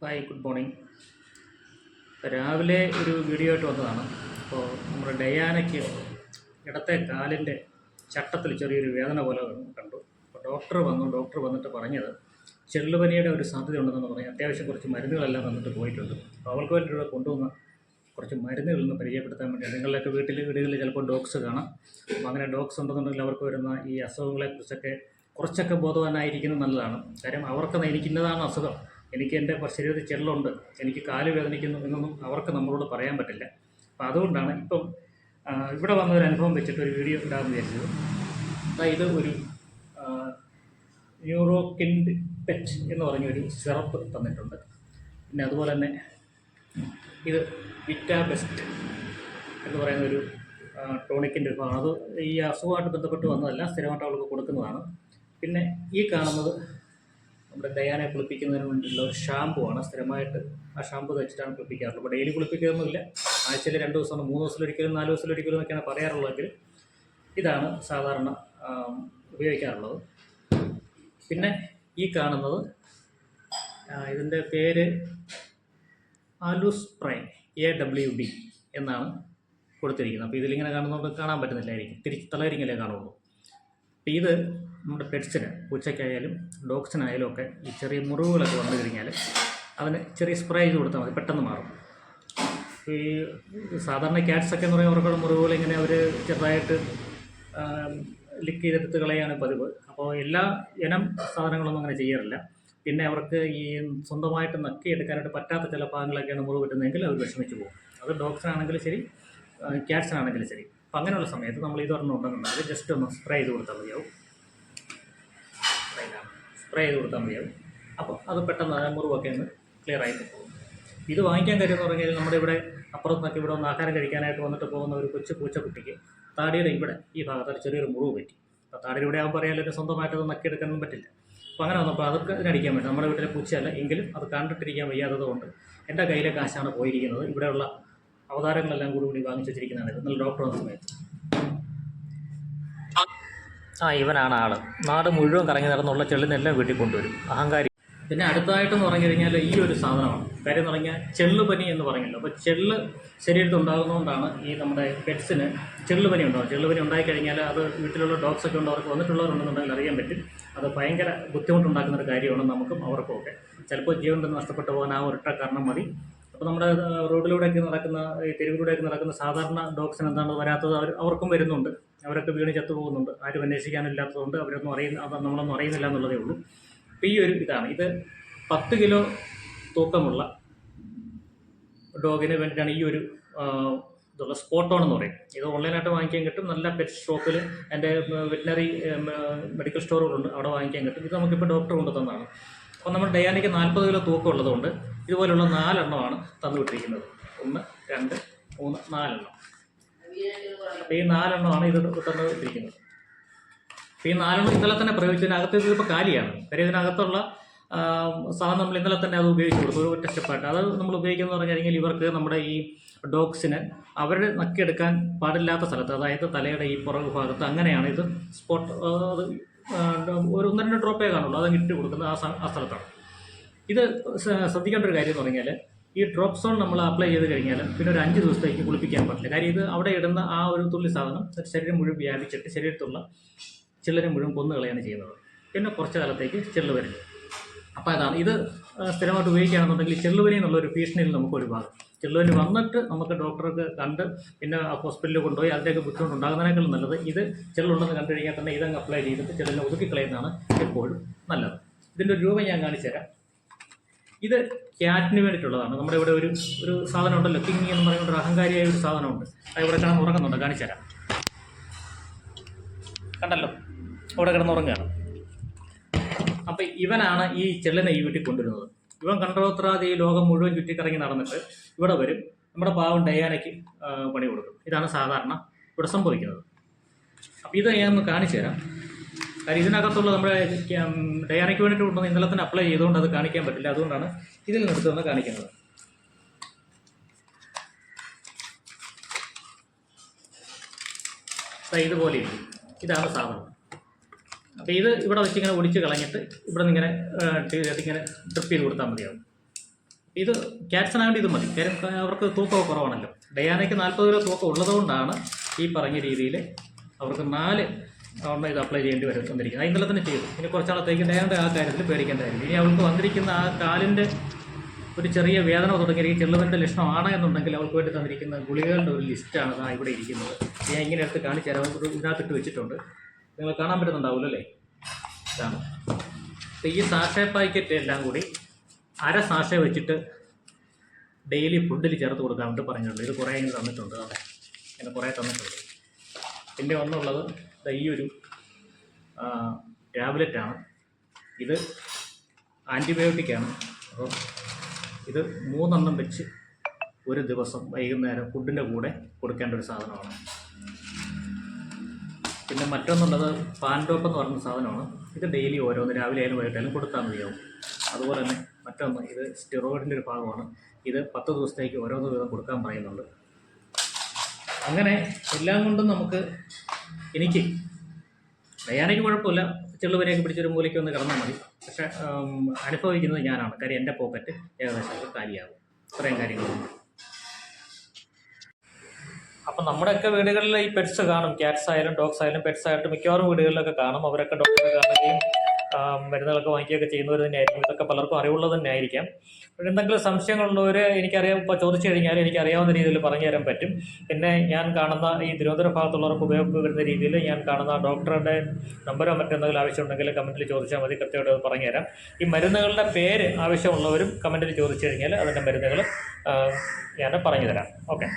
Hi, good morning. രാവിലെ ഒരു video ആയിട്ട് വന്നതാണ്. അപ്പോൾ നമ്മുടെ ഡയാനയ്ക്ക് ഇടത്തെ കാലിൻ്റെ ചട്ടത്തിൽ ചെറിയൊരു വേദന പോലെ കണ്ടു. അപ്പോൾ ഡോക്ടർ വന്നിട്ട് പറഞ്ഞത് ചെള്ളുപനിയുടെ ഒരു സാധ്യത ഉണ്ടെന്ന് പറഞ്ഞ് അത്യാവശ്യം കുറച്ച് മരുന്നുകളെല്ലാം വന്നിട്ട് പോയിട്ടുണ്ട്. അപ്പോൾ അവൾക്ക് വേണ്ടിയിട്ട് കൊണ്ടുവന്ന കുറച്ച് മരുന്നുകളിൽ നിന്ന് പരിചയപ്പെടുത്താൻ വേണ്ടി നിങ്ങളുടെയൊക്കെ വീടുകളിൽ ചിലപ്പോൾ ഡോഗ്സ് കാണാം. അപ്പോൾ അങ്ങനെ ഡോഗ്സ് ഉണ്ടെന്നുണ്ടെങ്കിൽ അവർക്ക് വരുന്ന ഈ അസുഖങ്ങളെക്കുറിച്ചൊക്കെ കുറച്ചൊക്കെ ബോധവാനായിരിക്കുന്നത് നല്ലതാണ്. കാര്യം അവർക്ക് എനിക്കിന്നതാണ് അസുഖം, എനിക്ക് എൻ്റെ ശരീരത്തിൽ ചെള്ളുണ്ട്, എനിക്ക് കാല് വേദനിക്കുന്നു എന്നൊന്നും അവർക്ക് നമ്മളോട് പറയാൻ പറ്റില്ല. അപ്പോൾ അതുകൊണ്ടാണ് ഇപ്പം ഇവിടെ വന്നൊരു അനുഭവം വെച്ചിട്ട് ഒരു വീഡിയോ ഇടാമെന്ന് വിചാരിച്ചത്. അതായത് ഒരു ന്യൂറോക്കിൻഡ് പെറ്റ് എന്ന് പറഞ്ഞൊരു സിറപ്പ് തന്നിട്ടുണ്ട്. പിന്നെ അതുപോലെ തന്നെ ഇത് വിറ്റാ ബെസ്റ്റ് എന്ന് പറയുന്ന ഒരു ടോണിക്കിൻ്റെ വിഭാഗം. അത് ഈ അസുഖമായിട്ട് ബന്ധപ്പെട്ട് വന്നതല്ല, സ്ഥിരമായിട്ട് അവൾക്ക് കൊടുക്കുന്നതാണ്. പിന്നെ ഈ കാണുന്നത് നമ്മുടെ ഡയാനെ കുളിപ്പിക്കുന്നതിന് വേണ്ടിയുള്ള ഒരു ഷാമ്പു ആണ്. സ്ഥിരമായിട്ട് ആ ഷാമ്പു വെച്ചിട്ടാണ് കുളിപ്പിക്കാറുള്ളത്. അപ്പോൾ ഡെയിലി കുളിപ്പിക്കുകയൊന്നുമില്ല, ആഴ്ചയിൽ 2 ദിവസം, 3 ദിവസത്തിലൊരിക്കലും 4 ദിവസത്തിലൊരിക്കലും എന്നൊക്കെയാണ് പറയാറുള്ളതെങ്കിൽ ഇതാണ് സാധാരണ ഉപയോഗിക്കാറുള്ളത്. പിന്നെ ഈ കാണുന്നത് ഇതിൻ്റെ പേര് ആലുസ്പ്രൈൻ AWD എന്നാണ് കൊടുത്തിരിക്കുന്നത്. അപ്പോൾ ഇതിലിങ്ങനെ കാണുന്നതുകൊണ്ട് കാണാൻ പറ്റുന്നില്ലായിരിക്കും, തിരിച്ച് തലകരിങ്ങലേ കാണുള്ളൂ. അപ്പോൾ ഇത് നമ്മുടെ പെറ്റ്സിന്, പൂച്ചയ്ക്കായാലും ഡോഗ്സിനായാലും ഒക്കെ ഈ ചെറിയ മുറിവുകളൊക്കെ വന്നു കഴിഞ്ഞാൽ അതിന് ചെറിയ സ്പ്രേ ചെയ്ത് കൊടുത്താൽ മതി, പെട്ടെന്ന് മാറും. ഈ സാധാരണ ക്യാറ്റ്സൊക്കെ എന്ന് പറയുമ്പോൾ അവർക്കുള്ള മുറിവുകൾ ഇങ്ങനെ അവർ ചെറുതായിട്ട് ലിക്ക് ചെയ്തെടുത്ത് കളയാണ് പതിവ്. അപ്പോൾ എല്ലാ ഇനം സാധനങ്ങളൊന്നും അങ്ങനെ ചെയ്യാറില്ല. പിന്നെ അവർക്ക് ഈ സ്വന്തമായിട്ട് നക്കിയെടുക്കാനായിട്ട് പറ്റാത്ത ചില ഭാഗങ്ങളൊക്കെയാണ് മുറിവ് പറ്റുന്നതെങ്കിൽ അവർ വിഷമിച്ച് പോകും. അത് ഡോഗ്സിനാണെങ്കിലും ശരി, ക്യാറ്റ്സിനാണെങ്കിലും ശരി. അപ്പം അങ്ങനെയുള്ള സമയത്ത് നമ്മൾ ഇതൊരെണ്ണം ഉണ്ടെന്നുണ്ടെങ്കിൽ ജസ്റ്റ് ഒന്ന് സ്പ്രേ ചെയ്ത് കൊടുത്താൽ മതിയാവും. സ്പ്രേ ചെയ്ത് കൊടുത്താൽ മതിയാവും. അപ്പോൾ അത് പെട്ടെന്ന് മുറിവൊക്കെ ഒന്ന് ക്ലിയർ ആയിട്ട് പോകും. ഇത് വാങ്ങിക്കാൻ കാര്യം എന്ന് പറഞ്ഞാൽ നമ്മുടെ ഇവിടെ അപ്പുറത്തൊക്കെ ഇവിടെ ഒന്ന് ആഹാരം കഴിക്കാനായിട്ട് വന്നിട്ട് പോകുന്ന ഒരു കൊച്ചു പൂച്ചക്കുട്ടിക്ക് താടിയുടെ ഇവിടെ ഈ ഭാഗത്തൊരു ചെറിയൊരു മുറിവ് പറ്റി. അപ്പോൾ താടിയുടെ ഇവിടെ ആകുമ്പോൾ പറയാനും സ്വന്തമായിട്ട് അത് നക്കിയെടുക്കാനൊന്നും പറ്റില്ല. അപ്പോൾ അങ്ങനെ വന്നപ്പോൾ അതൊക്കെ ഇതിനടിക്കാൻ പറ്റും. നമ്മുടെ വീട്ടിലെ പൂച്ചയല്ല എങ്കിലും അത് കണ്ടിട്ടിരിക്കാൻ വയ്യാത്തത് കൊണ്ട് എൻ്റെ കയ്യിലെ കാശാണ് പോയിരിക്കുന്നത്. ഇവിടെയുള്ള അവതാരങ്ങളെല്ലാം കൂടി വാങ്ങിച്ചു വെച്ചിരിക്കുന്നതാണ്. ഇത് നല്ല ഡോക്ടർ വന്ന സമയത്ത് ഇവനാണ് ആൾ. നാട് മുഴുവൻ കറങ്ങി നടന്നുള്ള ചെള്ളിനെല്ലാം വീട്ടിൽ കൊണ്ടുവരും, അഹങ്കാരി. പിന്നെ അടുത്തതായിട്ടെന്ന് പറഞ്ഞു കഴിഞ്ഞാൽ ഈ ഒരു സാധനമാണ്. കാര്യം എന്ന് പറഞ്ഞാൽ ചെള്ളുപനി എന്ന് പറഞ്ഞല്ലോ. അപ്പോൾ ചെള്ള് ശരീരത്തിൽ ഉണ്ടാകുന്നതുകൊണ്ടാണ് ഈ നമ്മുടെ പെറ്റ്സിന് ചെള്ളുപനി ഉണ്ടാകും. ചെള്ളുപനി ഉണ്ടായിക്കഴിഞ്ഞാൽ അത് വീട്ടിലുള്ള ഡോഗ്സൊക്കെ ഉണ്ട്, അവർക്ക് വന്നിട്ടുള്ളവരുണ്ടെന്നുണ്ടെങ്കിൽ അറിയാൻ പറ്റും. അത് ഭയങ്കര ബുദ്ധിമുട്ടുണ്ടാക്കുന്നൊരു കാര്യമാണ് നമുക്കും അവർക്കും ഒക്കെ. ചിലപ്പോൾ ജീവൻ തന്നെ നഷ്ടപ്പെട്ടു പോകാൻ ആ ഒരൊറ്റ കാരണം മതി. അപ്പോൾ നമ്മുടെ റോഡിലൂടെയൊക്കെ നടക്കുന്ന, ഈ തെരുവിലൂടെയൊക്കെ നടക്കുന്ന സാധാരണ ഡോഗ്സിന് എന്താണ് വരാത്തത്, അവർക്കും വരുന്നുണ്ട്. അവരൊക്കെ വീണ് ചത്തു പോകുന്നുണ്ട്. ആരും അന്വേഷിക്കാനില്ലാത്തതുകൊണ്ട് നമ്മളൊന്നും അറിയുന്നില്ല എന്നുള്ളതേ ഉള്ളൂ. അപ്പോൾ ഈ ഒരു ഇതാണ്. ഇത് 10 കിലോ തൂക്കമുള്ള ഡോഗിന് വേണ്ടിയിട്ടാണ് ഈ ഒരു ഇതുള്ള സ്പോട്ട് ഓൺ എന്ന് പറയും. ഇത് ഓൺലൈനായിട്ട് വാങ്ങിക്കാൻ കിട്ടും. നല്ല പെറ്റ് ഷോപ്പിൽ എൻ്റെ വെറ്റിനറി മെഡിക്കൽ സ്റ്റോറുകളുണ്ട്, അവിടെ വാങ്ങിക്കാൻ കിട്ടും. ഇത് നമുക്കിപ്പോൾ ഡോക്ടർ കൊണ്ടു തന്നതാണ്. അപ്പോൾ നമ്മുടെ ഡയാനയ്ക്ക് 40 കിലോ തൂക്കം ഉള്ളതുകൊണ്ട് ഇതുപോലുള്ള 4 എണ്ണമാണ് തന്നുവിട്ടിരിക്കുന്നത്. 1, 2, 3, 4 എണ്ണം. അപ്പോൾ ഈ 4 എണ്ണമാണ് ഇത് തന്നിരിക്കുന്നത്. അപ്പോൾ ഈ 4 എണ്ണം ഇന്നലെ തന്നെ പ്രയോഗിച്ചതിനകത്ത് ഇതിപ്പോൾ കാലിയാണ്. കാര്യം ഇതിനകത്തുള്ള സാധനം നമ്മൾ ഇന്നലെ തന്നെ അത് ഉപയോഗിച്ച് കൊടുത്തു, ഒരു ഒറ്റ സ്റ്റെപ്പായിട്ട്. അത് നമ്മൾ ഉപയോഗിക്കുന്നത് പറഞ്ഞു കഴിഞ്ഞാൽ ഇവർക്ക് നമ്മുടെ ഈ ഡോഗ്സിന് അവരുടെ നക്കിയെടുക്കാൻ പാടില്ലാത്ത സ്ഥലത്ത്, അതായത് തലയുടെ ഈ പുറകു ഭാഗത്ത്, അങ്ങനെയാണ് ഇത് സ്പോട്ട്. അത് ഒരു 1-2 ഡ്രോപ്പേ കാണുള്ളൂ, അത് ഇട്ട് കൊടുക്കുന്നത് ആ സ്ഥലത്താണ്. ഇത് ശ്രദ്ധിക്കേണ്ട ഒരു കാര്യം എന്ന് പറഞ്ഞാൽ ഈ ഡ്രോപ്പ് സോൺ നമ്മൾ അപ്ലൈ ചെയ്ത് കഴിഞ്ഞാൽ പിന്നെ ഒരു 5 ദിവസത്തേക്ക് കുളിപ്പിക്കാൻ പറ്റില്ല. കാര്യം ഇത് അവിടെ ഇടുന്ന ആ ഒരു തുള്ളി സാധനം ശരീരം മുഴുവൻ വ്യാപിച്ചിട്ട് ശരീരത്തുള്ള ചെള്ളിനെ മുഴുവൻ കൊന്നുകളയാണ് ചെയ്യുന്നത്. പിന്നെ കുറച്ച് കാലത്തേക്ക് ചെള്ള് വരില്ല. അപ്പോൾ അതാണ് ഇത് സ്ഥിരമായിട്ട് ഉപയോഗിക്കുകയാണെന്നുണ്ടെങ്കിൽ ചെള്ളുപനി എന്നുള്ളൊരു ഭീഷണിയിൽ നമുക്ക് ഒഴിവാകും. ചെള്ളുപനി വന്നിട്ട് നമുക്ക് ഡോക്ടർക്ക് കണ്ട് പിന്നെ ഹോസ്പിറ്റലിൽ കൊണ്ടുപോയി അതിൻ്റെയൊക്കെ ബുദ്ധിമുട്ടുണ്ടാകുന്നതിനേക്കാളും നല്ലത് ഇത് ചെള്ളുണ്ടെന്ന് കണ്ടു കഴിഞ്ഞാൽ തന്നെ ഇതങ്ങ് അപ്ലൈ ചെയ്തിട്ട് ചെള്ളിനെ ഒതുക്കിക്കളയുന്നതാണ് എപ്പോഴും നല്ലത്. ഇതിൻ്റെ ഒരു രൂപം ഞാൻ കാണിച്ചു തരാം. ഇത് ക്യാറ്റിന് വേണ്ടിയിട്ടുള്ളതാണ്. നമ്മുടെ ഇവിടെ ഒരു സാധനം ഉണ്ടല്ലോ, കിങ് എന്ന് പറയുന്ന ഒരു അഹങ്കാരിയായ ഒരു സാധനമുണ്ട്. അത് ഇവിടെ കിടന്ന് ഉറങ്ങുന്നുണ്ട്, കാണിച്ചു തരാം. കണ്ടല്ലോ, അവിടെ കിടന്ന് ഉറങ്ങുകയാണ്. അപ്പം ഇവനാണ് ഈ ചെള്ളിനെ ഈ വീട്ടിൽ കൊണ്ടുവരുന്നത്. ഇവൻ കണ്ടോത്രാതെ ഈ ലോകം മുഴുവൻ ചുറ്റിക്കറങ്ങി നടന്നിട്ട് ഇവിടെ വരും, നമ്മുടെ പാവം ഡയാനയ്ക്ക് പണി കൊടുക്കും. ഇതാണ് സാധാരണ ഇവിടെ സംഭവിക്കുന്നത്. അപ്പം ഇത് ഞാൻ ഒന്ന് കാണിച്ചു തരാം. കാര്യം ഇതിനകത്തുള്ള നമ്മുടെ ഡയാനയ്ക്ക് വേണ്ടിയിട്ട് കൊണ്ടുവന്ന് ഇന്നലെ തന്നെ അപ്ലൈ ചെയ്തുകൊണ്ട് അത് കാണിക്കാൻ പറ്റില്ല. അതുകൊണ്ടാണ് ഇതിൽ നിന്നെടുത്തൊന്ന് കാണിക്കുന്നത്. ഇതുപോലെ ഇതാണ് സാധനം. അപ്പോൾ ഇത് ഇവിടെ വെച്ചിങ്ങനെ ഒടിച്ച് കളഞ്ഞിട്ട് ഇവിടെ നിന്ന് ഇങ്ങനെ ഡ്രിപ്പ് ചെയ്ത് കൊടുത്താൽ മതിയാവും. ഇത് ക്യാറ്റ്സിനായിട്ട് ഇത് മതി. കാര്യം അവർക്ക് തൂക്കമൊക്കെ കുറവാണല്ലോ. ഡയാനയ്ക്ക് 40 കിലോ തൂക്കം ഉള്ളതുകൊണ്ടാണ് ഈ പറഞ്ഞ രീതിയിൽ അവർക്ക് 4 ഇത് അപ്ലൈ ചെയ്യേണ്ടി വന്നിരിക്കുന്നത്. ഇന്നലെ തന്നെ ചെയ്തു. ഇനി കുറച്ചാളത്തേക്ക് ഡയാനയുടെ ആ കാര്യത്തിൽ പേടിക്കേണ്ടതായിരുന്നു. ഇനി അവൾക്ക് വന്നിരിക്കുന്ന ആ കാലിൻ്റെ ഒരു ചെറിയ വേദന തുടങ്ങിയ ഈ ചെള്ളുവൻ്റെ ലക്ഷണമാണ് എന്നുണ്ടെങ്കിൽ അവൾക്ക് വേണ്ടി തന്നിരിക്കുന്ന ഗുളികകളുടെ ഒരു ലിസ്റ്റാണ് ഇവിടെ ഇരിക്കുന്നത്. ഞാൻ ഇങ്ങനെ എടുത്ത് കാണിച്ചു തരാം. ഇതിനകത്തിട്ട് വെച്ചിട്ടുണ്ട്. നിങ്ങൾ കാണാൻ പറ്റുന്നുണ്ടാവില്ല അല്ലേ? ഇതാണ്. അപ്പോൾ ഈ സാഷേ പാക്കറ്റ് എല്ലാം കൂടി അര സാഷേ വെച്ചിട്ട് ഡെയിലി ഫുഡിൽ ചേർത്ത് കൊടുക്കാൻ വേണ്ടി പറഞ്ഞിട്ടുണ്ട്. ഇത് കുറേ ഇങ്ങനെ തന്നിട്ടുണ്ട്. അതെ, ഇങ്ങനെ കുറേ തന്നിട്ടുണ്ട്. പിന്നെ ഒന്നുള്ളത് ഈ ഒരു ടാബ്ലറ്റാണ്. ഇത് ആൻറ്റിബയോട്ടിക്കാണ്. അപ്പോൾ ഇത് 3 എണ്ണം വെച്ച് ഒരു ദിവസം വൈകുന്നേരം ഫുഡിൻ്റെ കൂടെ കൊടുക്കേണ്ട ഒരു സാധനമാണ്. പിന്നെ മറ്റൊന്നുള്ളത് പാൻഡോപ്പ് എന്ന് പറയുന്ന സാധനമാണ്. ഇത് ഡെയിലി ഓരോന്ന് രാവിലെ ആയാലും വൈകിട്ടായാലും കൊടുത്താൽ മതിയാവും. അതുപോലെ തന്നെ മറ്റൊന്ന് ഇത് സ്റ്റിറോയിഡിൻ്റെ ഒരു ഭാഗമാണ്. ഇത് 10 ദിവസത്തേക്ക് ഓരോന്ന് വീതം കൊടുക്കാൻ പറയുന്നുണ്ട്. അങ്ങനെ എല്ലാം കൊണ്ടും എനിക്ക് ഡയാനയ്ക്ക് കുഴപ്പമില്ല. ചെള്ളുവരെയൊക്കെ പിടിച്ചൊരു മൂലയ്ക്ക് ഒന്ന് കിടന്നാൽ മതി. പക്ഷേ അനുഭവിക്കുന്നത് ഞാനാണ്. കാര്യം എൻ്റെ പോക്കറ്റ് ഏകദേശം കാലിയാകും. ഇത്രയും കാര്യങ്ങളുണ്ട്. അപ്പം നമ്മുടെയൊക്കെ വീടുകളിൽ ഈ പെറ്റ്സ് കാണും. ക്യാറ്റ്സ് ആയാലും ഡോഗ്സ് ആയാലും പെറ്റ്സ് ആയിട്ട് മിക്കവാറും വീടുകളിലൊക്കെ കാണും. അവരൊക്കെ ഡോക്ടറെ കാണുകയും മരുന്നുകളൊക്കെ വാങ്ങിക്കുകയൊക്കെ ചെയ്യുന്നവർ തന്നെയായിരിക്കും. ഇതൊക്കെ പലർക്കും അറിവുള്ളത് തന്നെ ആയിരിക്കാം. എന്തെങ്കിലും സംശയങ്ങളുള്ളവർ എനിക്കറിയാം, ഇപ്പോൾ ചോദിച്ചു കഴിഞ്ഞാൽ എനിക്കറിയാവുന്ന രീതിയിൽ പറഞ്ഞു തരാൻ പറ്റും. പിന്നെ ഞാൻ കാണുന്ന ഈ തിരുവനന്തപുരം ഭാഗത്തുള്ളവർക്ക് ഉപയോഗം വരുന്ന രീതിയിൽ ഞാൻ കാണുന്ന ഡോക്ടറുടെ നമ്പരോ മറ്റെന്തെങ്കിലും ആവശ്യമുണ്ടെങ്കിൽ കമൻറ്റിൽ ചോദിച്ചാൽ മതി. കൃത്യമായിട്ട് പറഞ്ഞുതരാം. ഈ മരുന്നുകളുടെ പേര് ആവശ്യമുള്ളവരും കമൻറ്റിൽ ചോദിച്ചു കഴിഞ്ഞാൽ അതിൻ്റെ മരുന്നുകൾ ഞാൻ പറഞ്ഞു തരാം. ഓക്കെ.